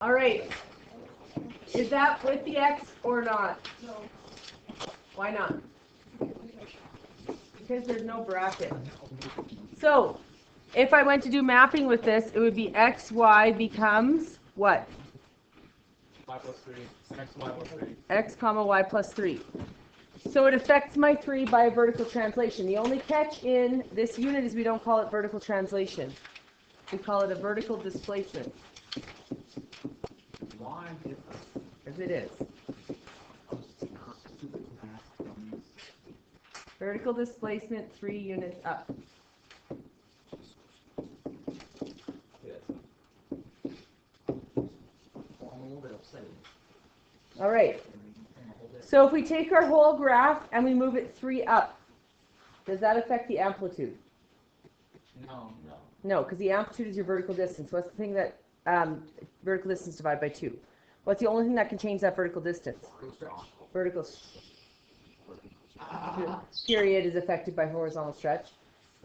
All right. Is that with the x or not? No. Why not? Because there's no bracket. So, if I went to do mapping with this, it would be x, y becomes what? Y plus 3. X, y plus 3. X comma y plus 3. So it affects my 3 by a vertical translation. The only catch in this unit is we don't call it vertical translation. We call it a vertical displacement. Why? As it is. Vertical displacement 3 units up. All right. So if we take our whole graph and we move it 3 up, does that affect the amplitude? No. No, because the amplitude is your vertical distance. What's the thing that vertical distance divided by 2? What's the only thing that can change that vertical distance? Vertical period is affected by horizontal stretch,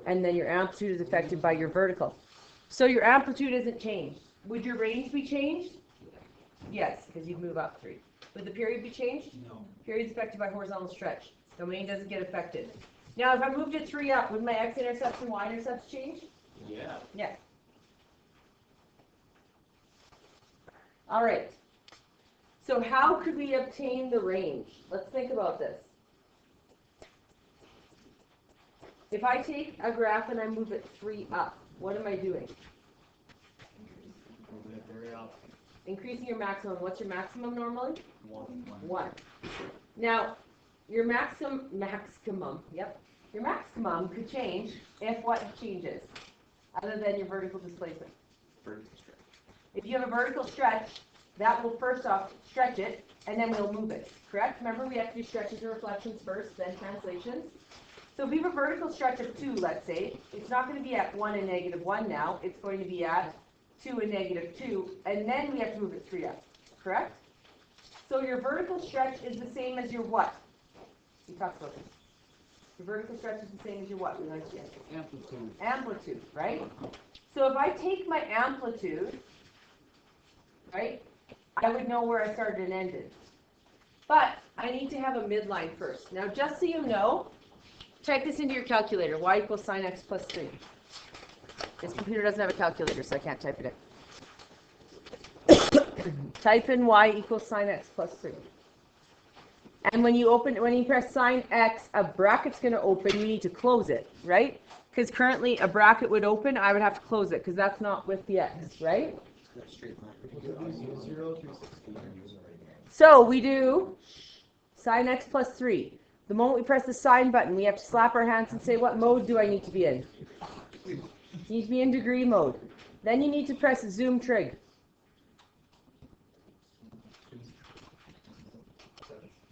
and then your amplitude is affected by your vertical. So your amplitude isn't changed. Would your range be changed? Yes, because you'd move up 3. Would the period be changed? No. Period is affected by horizontal stretch. Domain doesn't get affected. Now, if I moved it 3 up, would my x-intercepts and y-intercepts change? Yeah. Yes. All right. So how could we obtain the range? Let's think about this. If I take a graph and I move it 3 up, what am I doing? Increasing your maximum. What's your maximum normally? 1. Now, your maximum, your maximum could change if what changes, other than your vertical displacement? Vertical stretch. If you have a vertical stretch, that will first off stretch it, and then we'll move it, correct? Remember, we have to do stretches and reflections first, then translations. So if we have a vertical stretch of 2, let's say, it's not going to be at 1 and -1 now. It's going to be at 2 and -2, and then we have to move it 3 up, correct? So your vertical stretch is the same as your what? We talked about this. Your vertical stretch is the same as your what? We like to get Amplitude. amplitude, right? So if I take my amplitude, right, I would know where I started and ended. But I need to have a midline first. Now, just so you know, type this into your calculator. Y equals sine x plus 3. This computer doesn't have a calculator, so I can't type it in. Type in y equals sine x plus 3. And when you press sine x, a bracket's going to open. You need to close it, right? Because currently a bracket would open. I would have to close it because that's not with the x, right? So we do sine x plus 3. The moment we press the sine button, we have to slap our hands and say, what mode do I need to be in? You need to be in degree mode. Then you need to press zoom trig.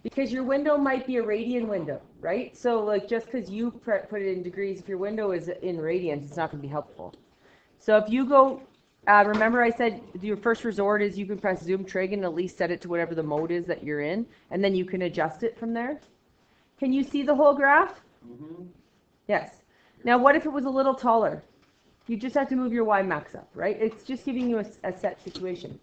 Because your window might be a radian window, right? So like just because you put it in degrees, if your window is in radians, it's not going to be helpful. So if you go, remember I said your first resort is you can press zoom trig and at least set it to whatever the mode is that you're in, and then you can adjust it from there. Can you see the whole graph? Mm-hmm. Yes. Now what if it was a little taller? You just have to move your y max up, right? It's just giving you a set situation.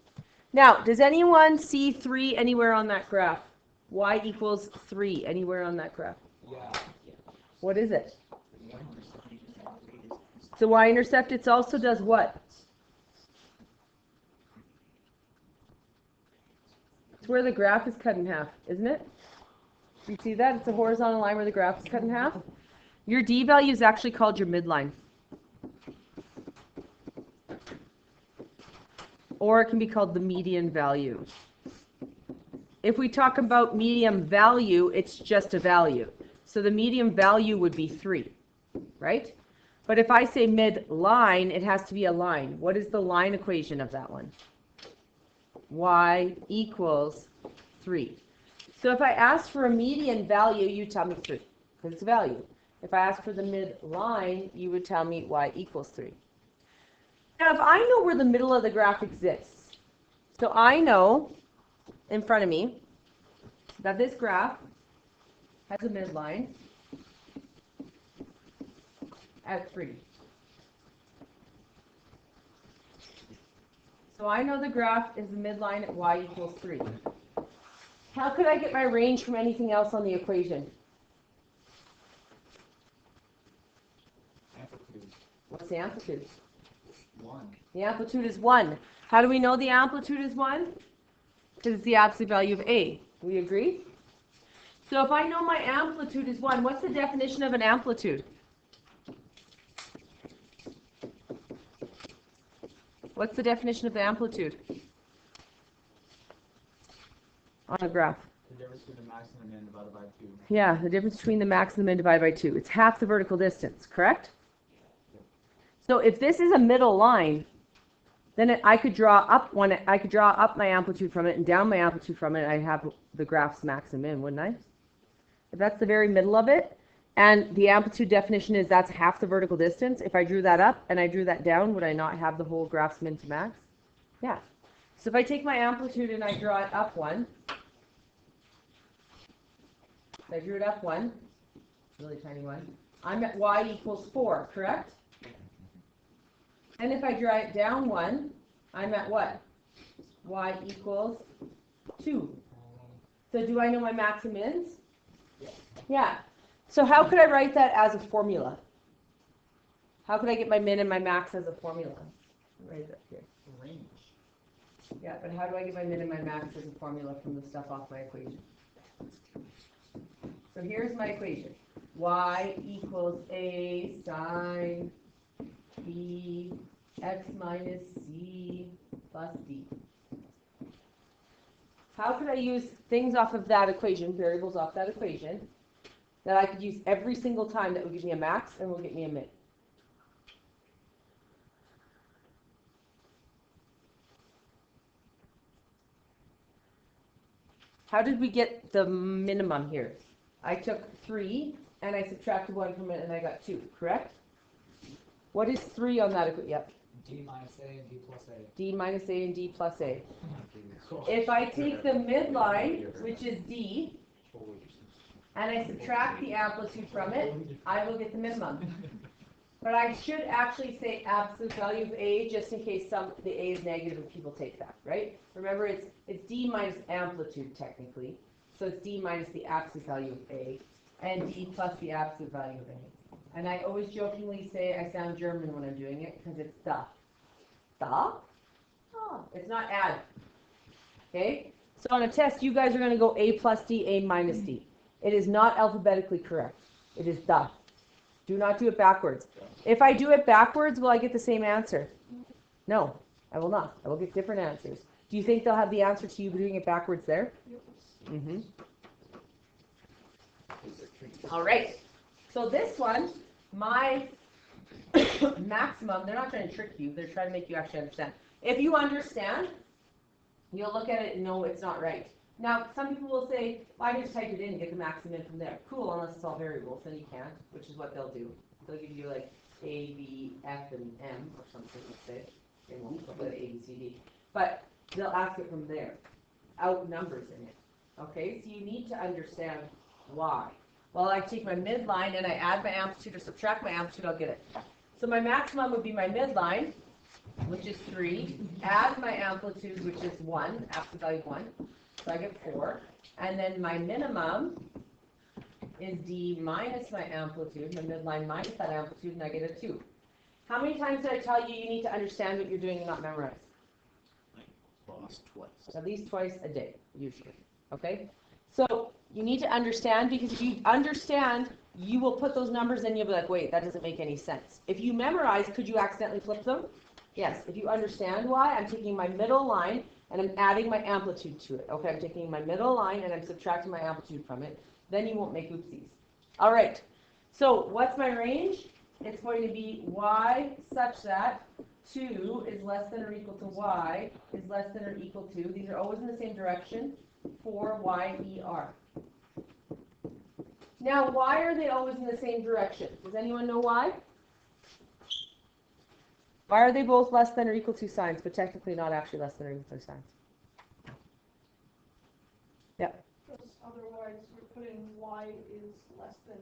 Now, does anyone see 3 anywhere on that graph? Y equals 3 anywhere on that graph? Yeah. What is it? So y-intercept, it also does what? It's where the graph is cut in half, isn't it? You see that? It's a horizontal line where the graph is cut in half. Your D value is actually called your midline. Or it can be called the median value. If we talk about medium value, it's just a value. So the medium value would be 3, right? But if I say midline, it has to be a line. What is the line equation of that one? Y equals 3. So if I ask for a median value, you tell me 3, because it's a value. If I ask for the midline, you would tell me y equals 3. Now, if I know where the middle of the graph exists, so I know in front of me that this graph has a midline at 3. So I know the graph is the midline at y equals 3. How could I get my range from anything else on the equation? Amplitude. What's the amplitude? 1. The amplitude is 1. How do we know the amplitude is 1? Because it's the absolute value of A. We agree? So if I know my amplitude is 1, what's the definition of an amplitude? What's the definition of the amplitude on a graph? The difference between the max and the min divided by 2. Yeah, the difference between the max and the min divided by 2. It's half the vertical distance, correct? So if this is a middle line, then I could draw up my amplitude from it and down my amplitude from it, and I'd have the graph's max and min, wouldn't I? If that's the very middle of it, and the amplitude definition is that's half the vertical distance, if I drew that up and I drew that down, would I not have the whole graph's min to max? Yeah. So if I take my amplitude and I draw it up 1, I drew it up 1, really tiny one, I'm at y equals 4, correct? And if I draw it down 1, I'm at what? Y equals 2. So do I know my max and mins? Yeah. So how could I write that as a formula? How could I get my min and my max as a formula? Write it up here. Range. Yeah, but how do I get my min and my max as a formula from the stuff off my equation? So here's my equation. Y equals A sine B x minus C plus D. How could I use things off of that equation, variables off that equation, that I could use every single time that would give me a max and will get me a min? How did we get the minimum here? I took 3 and I subtracted 1 from it and I got 2, correct? What is 3 on that equation? Yep. D minus A and D plus A. D minus A and D plus A. If I take the midline, which is D, and I subtract the amplitude from it, I will get the minimum. But I should actually say absolute value of A just in case the A is negative and people take that, right? Remember, it's D minus amplitude technically. So it's D minus the absolute value of A, and D plus the absolute value of A. And I always jokingly say I sound German when I'm doing it because it's da. Da? Oh, it's not add. Okay? So on a test, you guys are going to go A plus D, A minus D. It is not alphabetically correct. It is da. Do not do it backwards. If I do it backwards, will I get the same answer? No, I will not. I will get different answers. Do you think they'll have the answer to you doing it backwards there? Mm-hmm. All right. So this one, my maximum, they're not trying to trick you. They're trying to make you actually understand. If you understand, you'll look at it and know it's not right. Now, some people will say, well, I can just type it in and get the maximum from there. Cool, unless it's all variables, then you can't, which is what they'll do. They'll give you like A, B, F, and M, or something, let's say. They won't put A, B, C, D. But they'll ask it from there, out numbers in it. Okay, so you need to understand why. Well, I take my midline and I add my amplitude or subtract my amplitude, I'll get it. So my maximum would be my midline, which is 3, add my amplitude, which is 1, absolute value of 1. So I get 4. And then my minimum is D minus my amplitude, my midline minus that amplitude, and I get a 2. How many times did I tell you you need to understand what you're doing and not memorize? Lost twice. At least twice a day, usually. Okay? So you need to understand, because if you understand, you will put those numbers in, you'll be like, wait, that doesn't make any sense. If you memorize, could you accidentally flip them? Yes. If you understand why, I'm taking my middle line and I'm adding my amplitude to it. Okay, I'm taking my middle line and I'm subtracting my amplitude from it. Then you won't make oopsies. All right. So what's my range? It's going to be y such that 2 is less than or equal to y is less than or equal to, these are always in the same direction, 4 y e r. Now, why are they always in the same direction? Does anyone know why? Why are they both less than or equal to signs, but technically not actually less than or equal to signs? Yeah. Because otherwise you're putting y is less than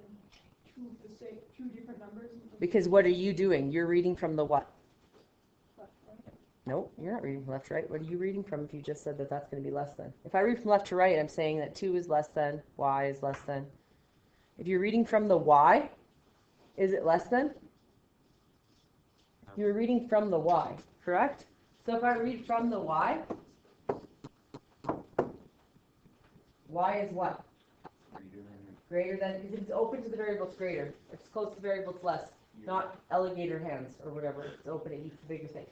two different numbers. Because what are you doing? You're reading from the what? Left, right? Nope, you're not reading from left to right. What are you reading from if you just said that that's going to be less than? If I read from left to right, I'm saying that 2 is less than, y is less than. If you're reading from the y, is it less than? You're reading from the y, correct? So if I read from the y is what? Greater than, because if it's open to the variable, it's greater. If it's close to the variable, it's less. Not alligator hands or whatever. It's open, it eats the bigger thing.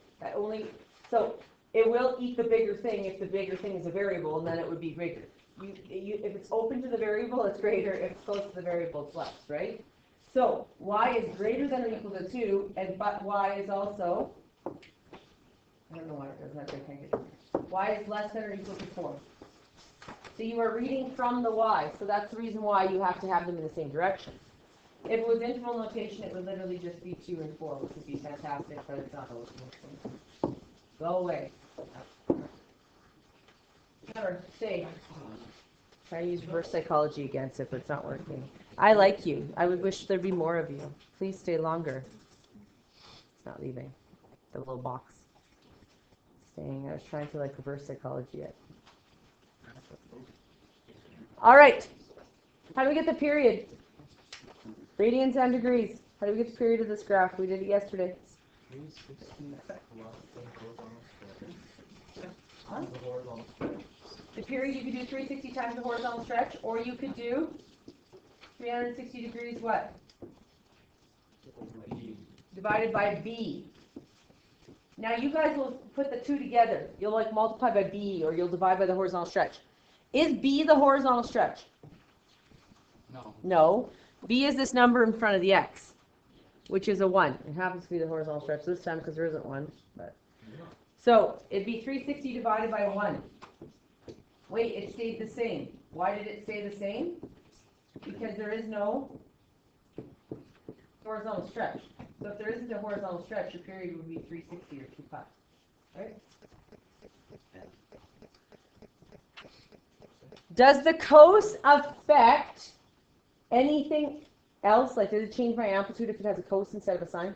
So it will eat the bigger thing if the bigger thing is a variable, and then it would be bigger. If it's open to the variable, it's greater. If it's close to the variable, it's less, right? So y is greater than or equal to 2, but y is also, I don't know why it doesn't have big fingers. Y is less than or equal to 4. So you are reading from the y, so that's the reason why you have to have them in the same direction. If it was interval notation, it would literally just be 2 and 4, which would be fantastic, but it's not. Go away. Never, stay. Try to use reverse psychology against it, but it's not working. I like you. I would wish there'd be more of you. Please stay longer. It's not leaving. The little box. Staying. I was trying to like reverse psychology it. All right. How do we get the period? Radians and degrees. How do we get the period of this graph? We did it yesterday. Huh? The period, you could do 360 times the horizontal stretch, or you could do 360 degrees what? Divided by b. Now you guys will put the two together. You'll like multiply by b, or you'll divide by the horizontal stretch. Is b the horizontal stretch? No. No. B is this number in front of the x, which is a 1. It happens to be the horizontal stretch this time because there isn't one. But. So it'd be 360 divided by 1. Wait, it stayed the same. Why did it stay the same? Because there is no horizontal stretch. So if there isn't a horizontal stretch, your period would be 360 or 2 pi. Right? Does the cos affect anything else? Like, does it change my amplitude if it has a cos instead of a sine?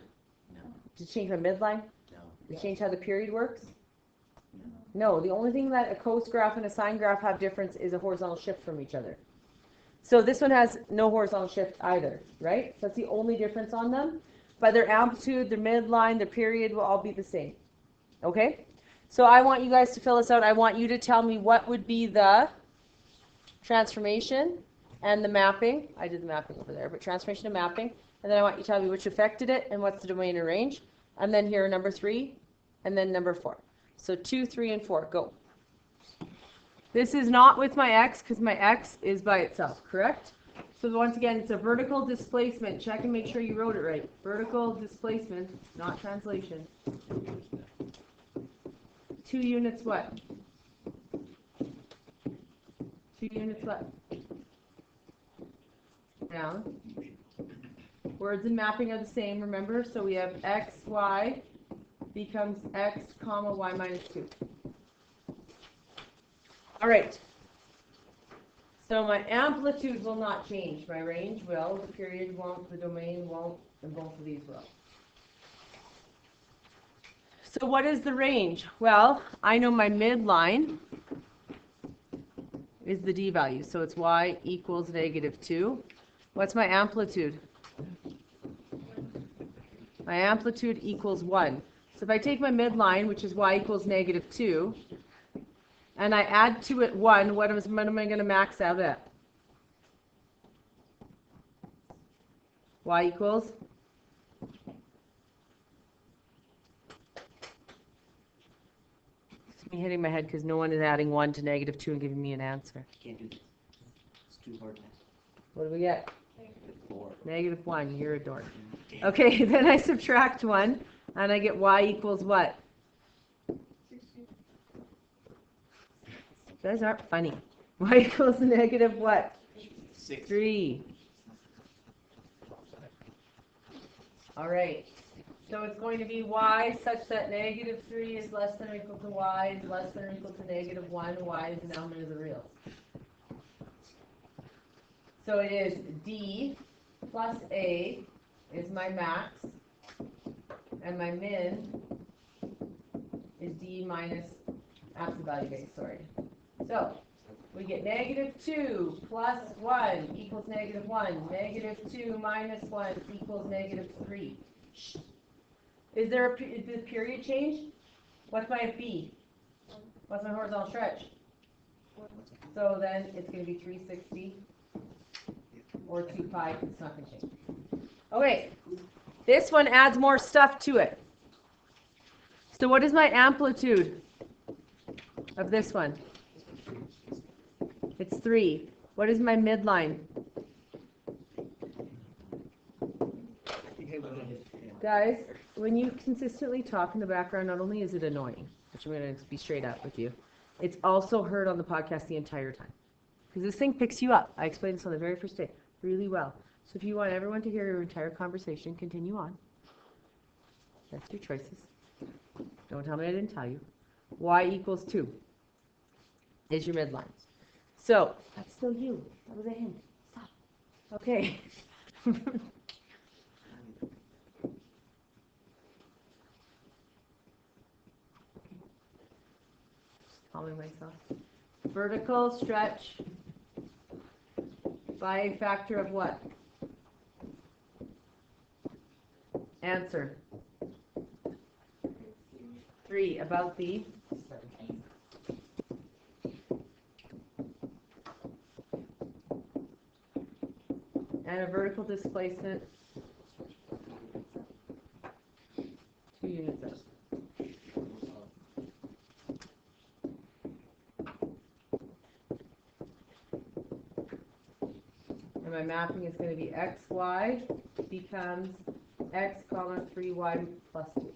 No. Does it change my midline? No. Does it change how the period works? No. The only thing that a cos graph and a sine graph have difference is a horizontal shift from each other. So this one has no horizontal shift either, right? So that's the only difference on them. But their amplitude, their midline, their period will all be the same. Okay? So I want you guys to fill this out. I want you to tell me what would be the transformation and the mapping. I did the mapping over there, but transformation and mapping. And then I want you to tell me which affected it and what's the domain and range. And then here number 3 and then number 4. So 2, 3, and 4. Go. This is not with my x because my x is by itself, correct? So once again, it's a vertical displacement. Check and make sure you wrote it right. Vertical displacement, not translation. 2 units what? 2 units what? Down. Words and mapping are the same, remember? So we have x, y becomes x, comma, y minus 2. All right. So my amplitude will not change. My range will. The period won't. The domain won't. And both of these will. So what is the range? Well, I know my midline is the d value. So it's y equals -2. What's my amplitude? My amplitude equals 1. So if I take my midline, which is y equals -2, and I add to it 1, what am I going to max out at? Y equals? It's me hitting my head because no one is adding 1 to -2 and giving me an answer. Can't do this. It's too hard. What do we get? 4. -1. You're a dork. Okay, then I subtract 1, and I get y equals what? You guys aren't funny. Y equals negative what? 6. 3. All right. So it's going to be y such that -3 is less than or equal to y is less than or equal to -1. Y is an element of the reals. So it is d plus a is my max, and my min is d minus absolute value base, sorry. So we get -2 plus 1 equals -1. -2 minus 1 equals -3. Is there did the period change? What's my B? What's my horizontal stretch? So then it's going to be 360 or 2 pi. It's not going to change. Okay, this one adds more stuff to it. So what is my amplitude of this one? It's 3. What is my midline? Guys, when you consistently talk in the background, not only is it annoying, which I'm going to be straight up with you, it's also heard on the podcast the entire time. Because this thing picks you up. I explained this on the very first day really well. So if you want everyone to hear your entire conversation, continue on. That's your choices. Don't tell me I didn't tell you. Y equals 2 is your midline. So, that's still you. That was a hint. Stop. Okay. Calming myself. Vertical stretch by a factor of what? Answer. 3 about the and a vertical displacement 2 units up. And my mapping is going to be xy becomes x comma 3y plus 2.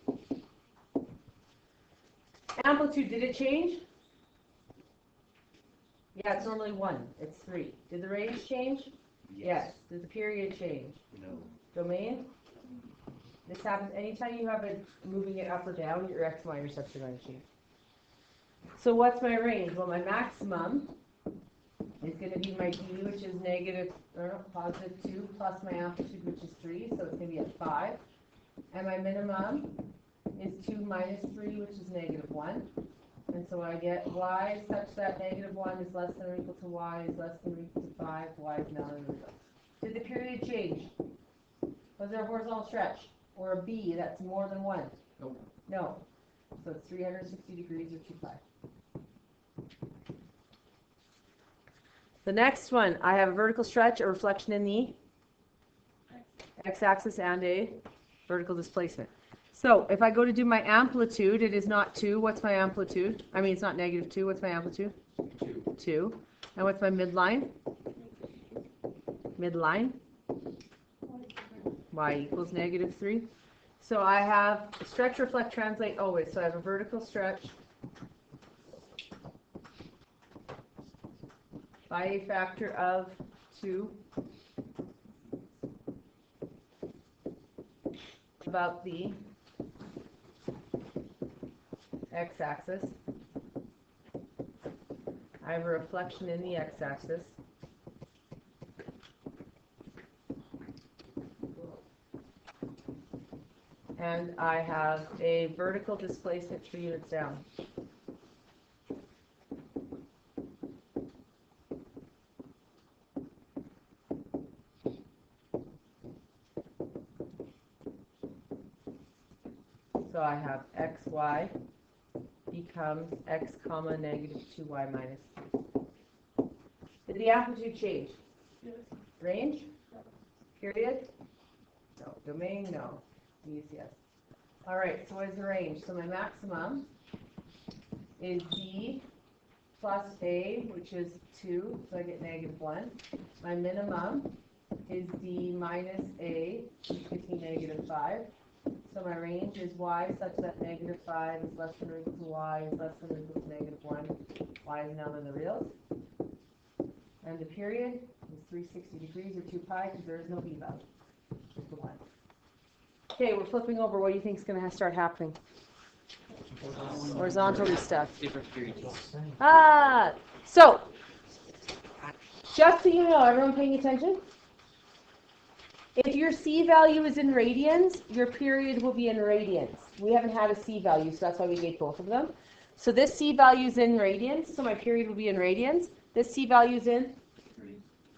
Amplitude, did it change? Yeah, it's normally 1. It's 3. Did the range change? Yes. Did the period change? No. Domain? This happens anytime you have it moving it up or down, your x, y intercepts are going to change. So what's my range? Well, my maximum is going to be my d, which is positive 2, plus my amplitude, which is 3, so it's going to be at 5. And my minimum is 2 minus 3, which is -1. And so I get y such that -1 is less than or equal to y is less than or equal to 5, y is now in the middle. Did the period change? Was there a horizontal stretch? Or a b that's more than 1? Nope. No. So it's 360 degrees or 2 pi. The next one, I have a vertical stretch, a reflection in the x-axis, and a vertical displacement. So if I go to do my amplitude, it is not 2. What's my amplitude? I mean, it's not -2. What's my amplitude? 2. And what's my midline? Midline? Y equals -3. So I have stretch, reflect, translate always. So I have a vertical stretch by a factor of 2 about the x-axis. I have a reflection in the x-axis. And I have a vertical displacement 3 units down. So I have xy becomes x comma -2y minus 2. Did the amplitude change? Range? Period? No. Domain? No. Yes. All right, so what is the range? So my maximum is d plus a, which is 2, so I get -1. My minimum is d minus a, which gives me -5. So my range is y such that -5 is less than or equal to y is less than or equal to -1. Y is now in the reals. And the period is 360 degrees or 2 pi because there is no b value. Just the 1. Okay, we're flipping over. What do you think is going to start happening? Horizontally stuff. So, just so you know, everyone paying attention? If your C value is in radians, your period will be in radians. We haven't had a C value, so that's why we gave both of them. So this C value is in radians, so my period will be in radians. This C value is in?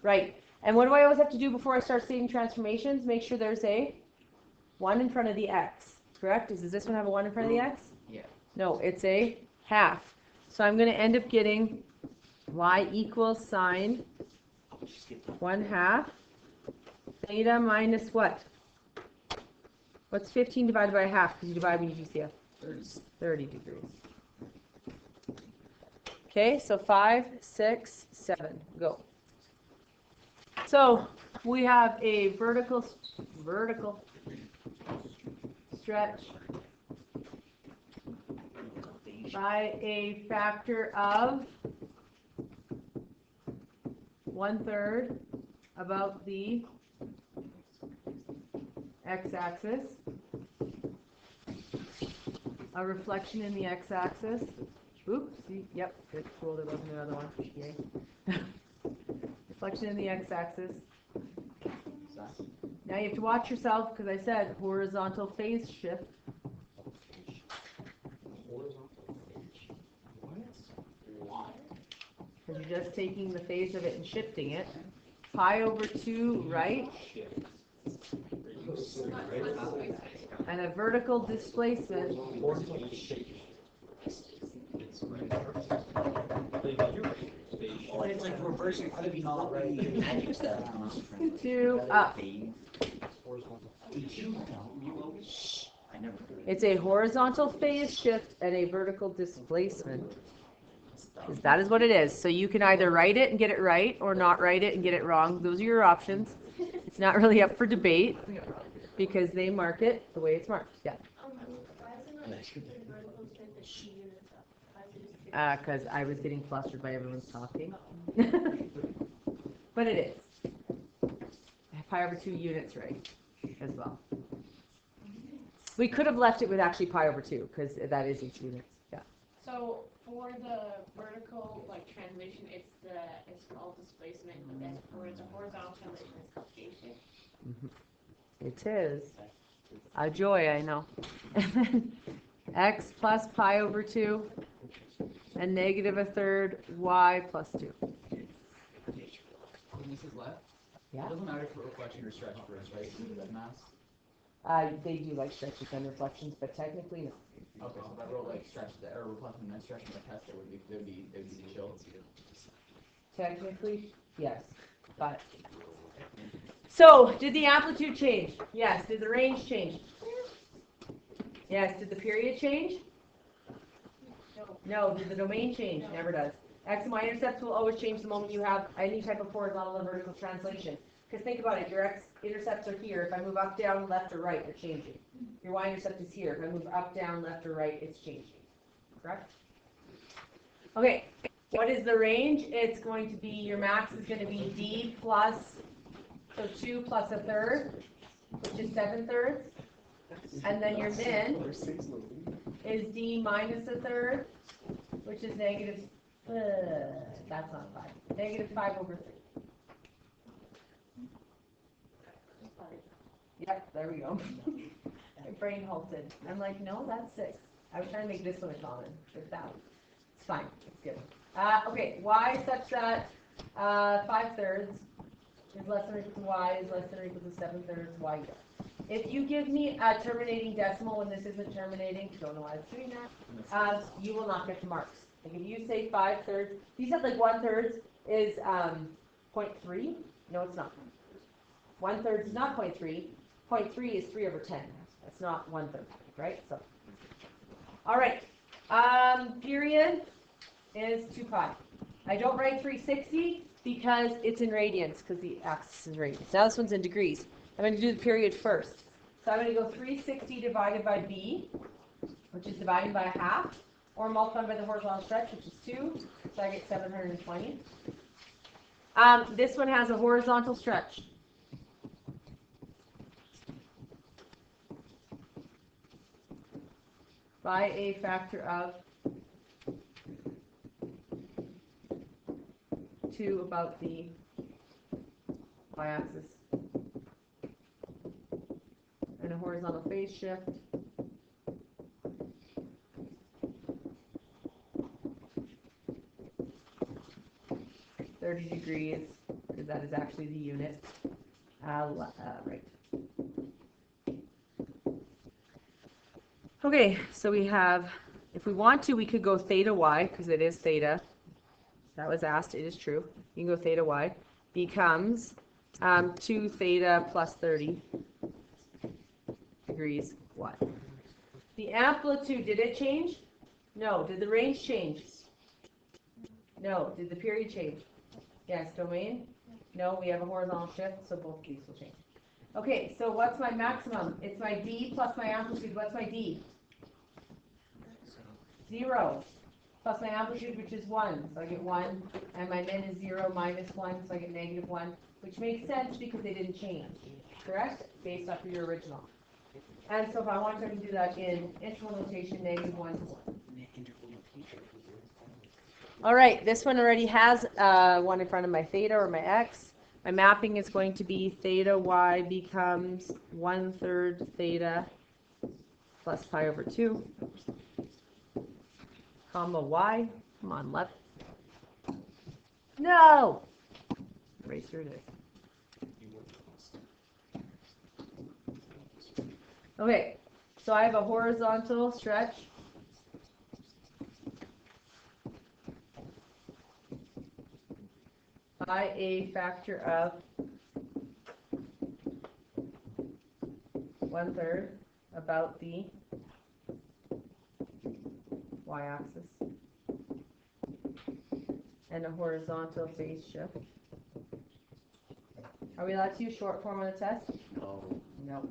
Right. And what do I always have to do before I start stating transformations? Make sure there's a 1 in front of the x, correct? Does this one have a 1 in front of the x? Yeah. No, it's a half. So I'm going to end up getting y equals sine 1/2 theta minus what? What's 15 divided by a half? Because you divide when you do CF. 30 degrees. Okay, so 5, 6, 7, go. So we have a vertical stretch by a factor of 1/3 about the x-axis, a reflection in the x-axis. Oops, see, yep, good, cool, there wasn't another one. Yay. Reflection in the x-axis. Now you have to watch yourself because I said horizontal phase shift. Because you're just taking the phase of it and shifting it. Pi over 2 right. And a vertical displacement. It's like reversing not right. 2 up. It's a horizontal phase shift and a vertical displacement. Because that is what it is. So you can either write it and get it right or not write it and get it wrong. Those are your options. It's not really up for debate because they mark it the way it's marked. Yeah. Because I was getting flustered by everyone's talking. But it is. Pi over 2 units right as well. We could have left it with actually pi over 2 because that is each unit. Yeah. So for the vertical translation, it's called displacement, but then for the horizontal translation, it's called phase shift. It is. A joy, I know. And then x plus pi over 2 and negative 1/3 y plus 2. When this is left, Yeah. it doesn't matter if reflection or stretch for us, right? Due to that mass. They do like stretches and reflections, but technically no. Okay, so if I wrote stretch there or reflection and stretch in the test, it would be chill. Technically, yes. But so did the amplitude change? Yes. Did the range change? Yes. Did the period change? No. Did the domain change? Never does. X and y intercepts will always change the moment you have any type of horizontal or vertical translation. Because think about it, your x-intercepts are here. If I move up, down, left, or right, they're changing. Your y-intercept is here. If I move up, down, left, or right, it's changing. Correct? Okay, what is the range? It's going to be, your max is going to be d plus, so 2 plus 1/3, which is 7/3. And then your min is d minus 1/3, which is negative, that's not 5, negative 5 over 3. Yep, there we go. My brain halted. I'm like, no, that's 6. I was trying to make this one a common, but that one. It's fine. It's good. Okay, y such that 5/3 is less than or equal to y is less than or equal to 7/3 y. If you give me a terminating decimal when this isn't terminating, don't know why it's doing that, you will not get the marks. Like if you say 5/3, you said 1/3 is 0.3. No, it's not. 1/3 is not 0.3. 0.3 is 3 over 10. That's not 1/3, right? So, all right. Period is 2 pi. I don't write 360 because it's in radians, because the axis is radians. Now this one's in degrees. I'm going to do the period first. So I'm going to go 360 divided by b, which is divided by 1/2, or multiplied by the horizontal stretch, which is 2. So I get 720. This one has a horizontal stretch. By a factor of 2 about the y-axis. horizontal phase shift. degrees, because that is actually the unit. Right. Okay, so we have, if we want to, we could go theta y, because it is theta. That was asked, it is true. You can go theta y. Becomes 2 theta plus 30 degrees y. The amplitude, did it change? No. Did the range change? No. Did the period change? Yes. Domain? No, we have a horizontal shift, so both these will change. Okay, so what's my maximum? It's my d plus my amplitude. What's my d? 0. Plus my amplitude, which is 1. So I get 1. And my min is 0 minus 1, so I get negative 1. Which makes sense because they didn't change. Correct? Based off of your original. And so if I want to, I can do that in interval notation, negative 1 to 1. All right, this one already has one in front of my theta or my x. My mapping is going to be theta y becomes 1/3 theta plus pi over 2, comma y. Come on, Lepp. No! Eraser it is. Okay, so I have a horizontal stretch. By a factor of 1/3 about the y-axis, and a horizontal phase shift. Are we allowed to use short form on the test? No.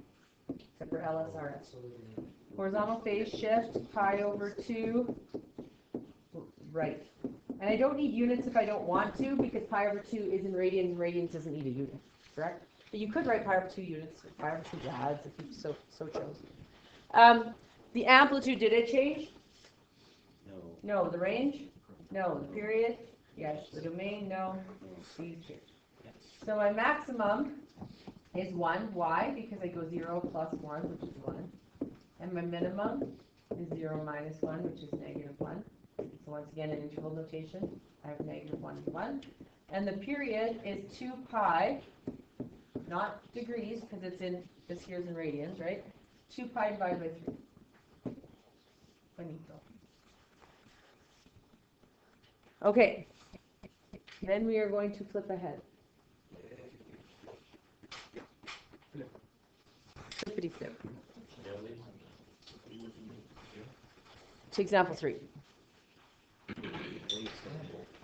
Except for LSRS. Horizontal phase shift, pi over 2, right. And I don't need units if I don't want to, because pi over 2 is in radians, and radians doesn't need a unit, correct? But you could write pi over 2 units, pi over 2 rads, if you so chose. The amplitude, did it change? No. No. The range? No. The period? Yes. The domain? No. So my maximum is 1. Why? Because I go 0 plus 1, which is 1. And my minimum is 0 minus 1, which is negative 1. So once again, in interval notation, I have negative 1 to 1. And the period is 2 pi, not degrees, because it's in, this here's in radians, right? 2 pi divided by 3. Finito. Okay. Then we are going to flip ahead. Flippity flip. To example 3.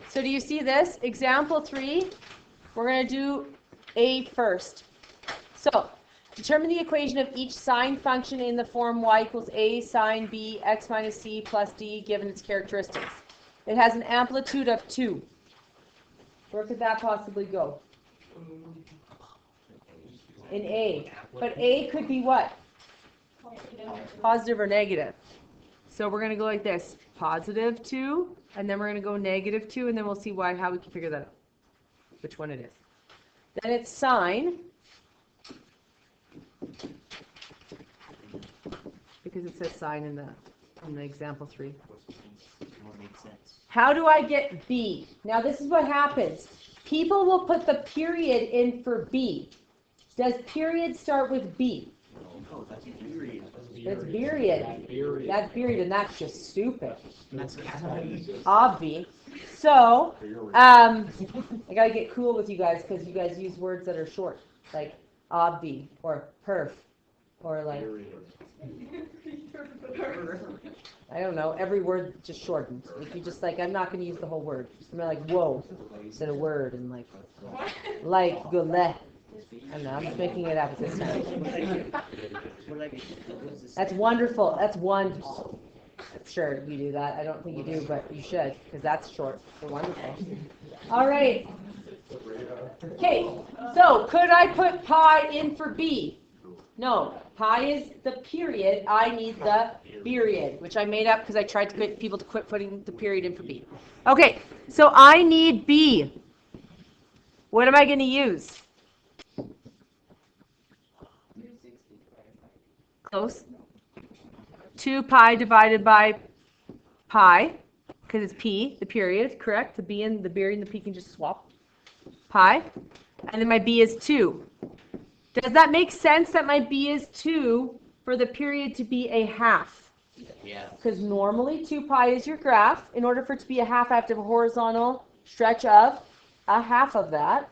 So do you see this? Example 3, we're going to do A first. So, determine the equation of each sine function in the form y equals a sine b x minus c plus d given its characteristics. It has an amplitude of 2. Where could that possibly go? In A. But A could be what? Positive or negative. So we're going to go like this. Positive 2, and then we're going to go negative 2, and then we'll see how we can figure that out. Which one it is. Then it's sine. Because it says sine in the example 3. How do I get B? Now this is what happens. People will put the period in for B. Does period start with B? No, that's period. That's period. That's period, and that's just stupid. That's Obvi. So, I gotta get cool with you guys because you guys use words that are short, like obvi or perf, or like I don't know. Every word just shortened. If you just I'm not gonna use the whole word. Just like whoa instead of word, and like go leh. I don't know. I'm just making it up this time. That's wonderful. That's wonderful. Sure, you do that. I don't think you do, but you should, because that's short for wonderful. All right. Okay, so could I put pi in for B? No. Pi is the period. I need the period, which I made up because I tried to get people to quit putting the period in for B. Okay, so I need B. What am I going to use? close. 2 pi divided by pi, because it's p, the period, correct? The b and the p can just swap. Pi. And then my b is 2. Does that make sense that my b is 2 for the period to be a half? Yeah. Because normally 2 pi is your graph. In order for it to be a half, I have to have a horizontal stretch of a half of that.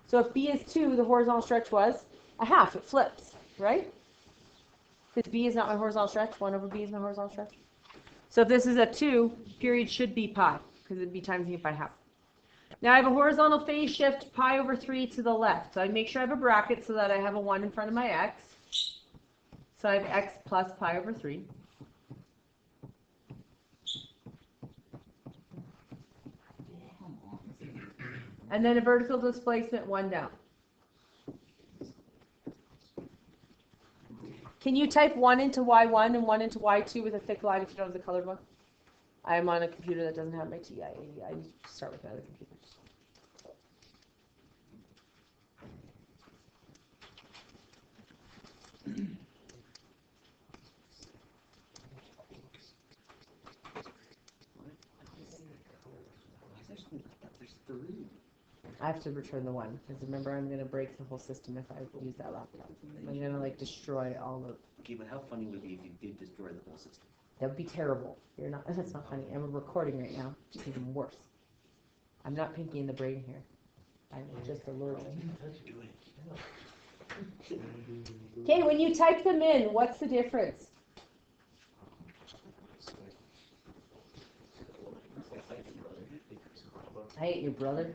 So if b is 2, the horizontal stretch was a half. It flips, right? Because b is not my horizontal stretch. 1 over b is my horizontal stretch. So if this is a 2, period should be pi, because it would be timesing it by half. Now I have a horizontal phase shift pi over 3 to the left. So I make sure I have a bracket so that I have a 1 in front of my x. So I have x plus pi over 3. And then a vertical displacement 1 down. Can you type 1 into y1 and 1 into y2 with a thick line if you don't have the colored one? I am on a computer that doesn't have my TI. I need to start with my other computers. I have to return the 1, because remember I'm going to break the whole system if I use that laptop. I'm going to like destroy all of. Okay, but how funny would it be if you did destroy the whole system? That would be terrible. You're not. That's not funny. I'm recording right now. It's even worse. I'm not Pinky in the Brain here. I'm just a little. Okay, when you type them in, what's the difference? I hate your brother.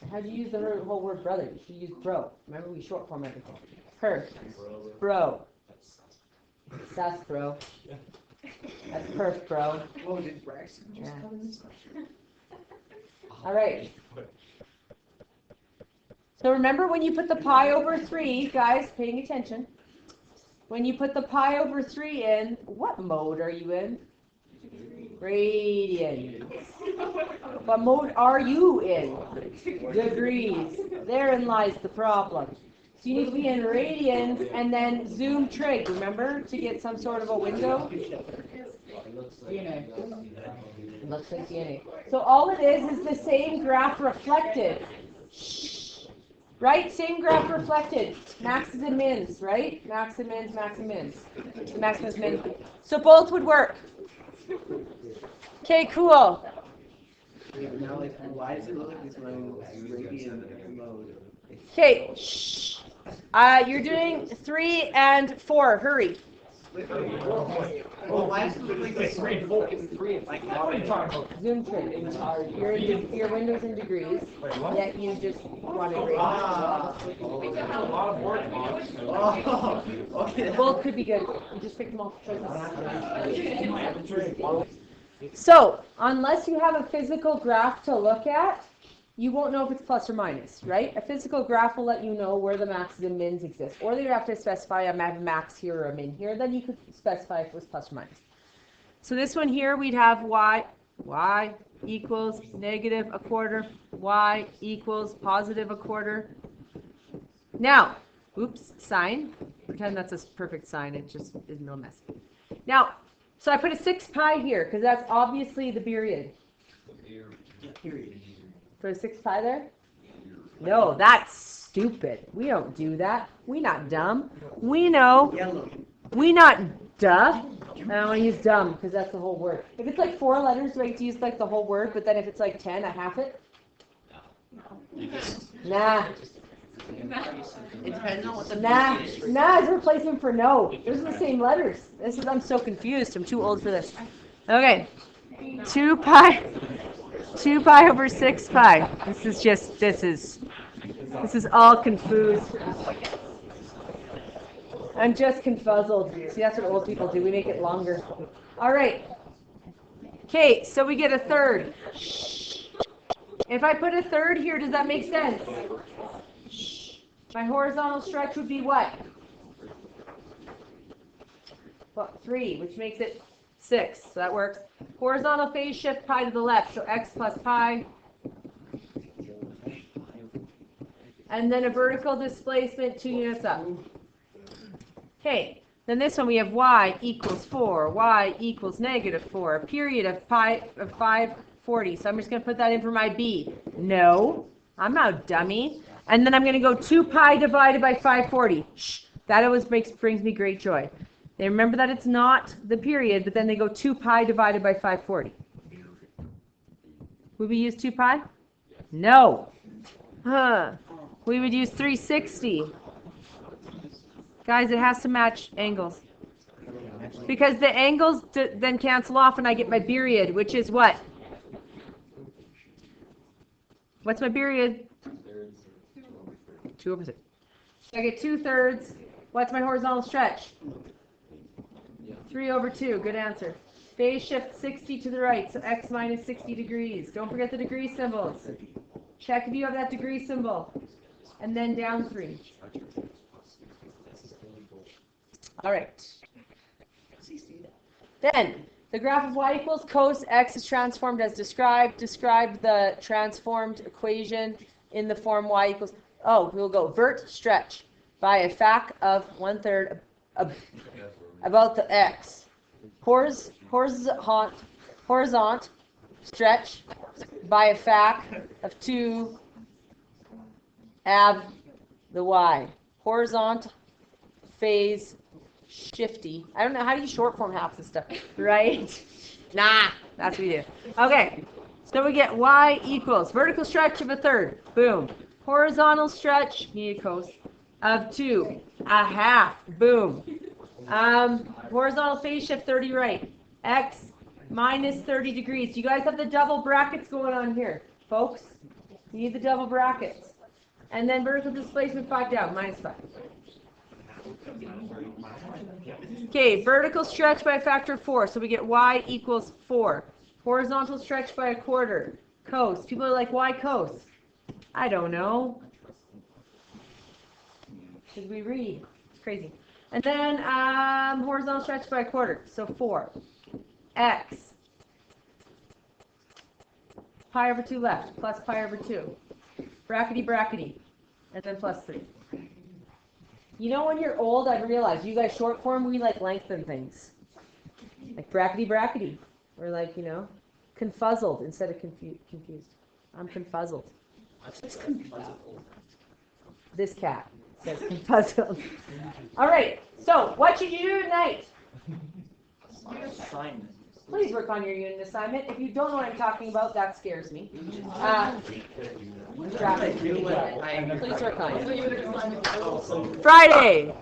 How'd you use the whole word brother? You should use bro. Remember, we short form everything. Perf. Bro. Sus, bro. That's perf, bro. Yeah. All right. So remember when you put the pi over 3, guys, paying attention. When you put the pi over 3 in, what mode are you in? Radians. What mode are you in? Degrees. Therein lies the problem. So you need to be in radians and then zoom trig, remember, to get some sort of a window? DNA. It looks like DNA. So all it is the same graph reflected. Right? Same graph reflected. Maxes and mins, right? Max and mins, max and mins. Max and mins. So both would work. Okay, cool. Now, like, why does it look like it's running radian mode? Okay, you're doing 3 and 4. Hurry. Well, why does it look like it's running like Zoom trig. Your window's in degrees, yet you just want to okay. both could be good. You just pick them off. So, unless you have a physical graph to look at, you won't know if it's plus or minus, right? A physical graph will let you know where the maxes and mins exist. Or you have to specify I have a max here or a min here. Then you could specify if it was plus or minus. So this one here, we'd have y equals negative a quarter, y equals positive a quarter. Now, oops, sign. Pretend that's a perfect sign. It just is no mess. Now, so I put a 6 pi here, because that's obviously the period. Period. Put a 6 pi there? No, that's stupid. We don't do that. We not dumb. We know. Yellow. We not duh. I don't want to use dumb, because that's the whole word. If it's like 4 letters, do I get to use like the whole word? But then if it's like 10, I half it? Nah. It depends on what the Nah is a replacement for no. Those are the same letters. I'm so confused. I'm too old for this. Okay. 2 pi over 6 pi. This is all confused. I'm just confuzzled. See, that's what old people do. We make it longer. All right. Okay, so we get a third. If I put a third here, does that make sense? My horizontal stretch would be what? Well, 3, which makes it 6. So that works. Horizontal phase shift pi to the left. So x plus pi. And then a vertical displacement 2 units up. Okay, then this one we have y equals 4, y equals -4, a period of 540. So I'm just going to put that in for my b. No, I'm not a dummy. And then I'm going to go 2 pi divided by 540. Shh, that always brings me great joy. They remember that it's not the period, but then they go 2 pi divided by 540. Would we use 2 pi? No. Huh. We would use 360. Guys, it has to match angles. Because the angles then cancel off and I get my period, which is what? What's my period? 2/6. I get 2/3. What's my horizontal stretch? 3/2. Good answer. Phase shift 60 to the right, so x minus 60 degrees. Don't forget the degree symbols. Check if you have that degree symbol. And then down 3. All right. Then, the graph of y equals cos x is transformed as described. Describe the transformed equation in the form y equals... Oh, we'll go vert stretch by a fact of 1/3 about the x. Horizont stretch by a fact of 2 ab the y. Horizont phase shifty. I don't know, how do you short form half this stuff? Right? Nah, that's what we do. Okay, so we get y equals vertical stretch of 1/3. Boom. Horizontal stretch, cos, of 2 1/2. Boom. Horizontal phase shift 30 right. X minus 30 degrees. You guys have the double brackets going on here, folks. You need the double brackets. And then vertical displacement 5 down, minus 5. Okay, vertical stretch by a factor of 4. So we get y equals 4. Horizontal stretch by 1/4. Cos. People are like, why cos? I don't know. Should we read? It's crazy. And then horizontal stretch by 1/4. So 4. X. Pi over 2 left. Plus pi over 2. Brackety, brackety. And then plus 3. You know, when you're old, I've realized you guys short form, we like lengthen things. Like brackety, brackety. Or like, you know, confuzzled instead of confused. I'm confuzzled. This cat says confuzzled. All right, so what should you do tonight? Please work on your unit assignment. If you don't know what I'm talking about, that scares me. Please work on it. Friday.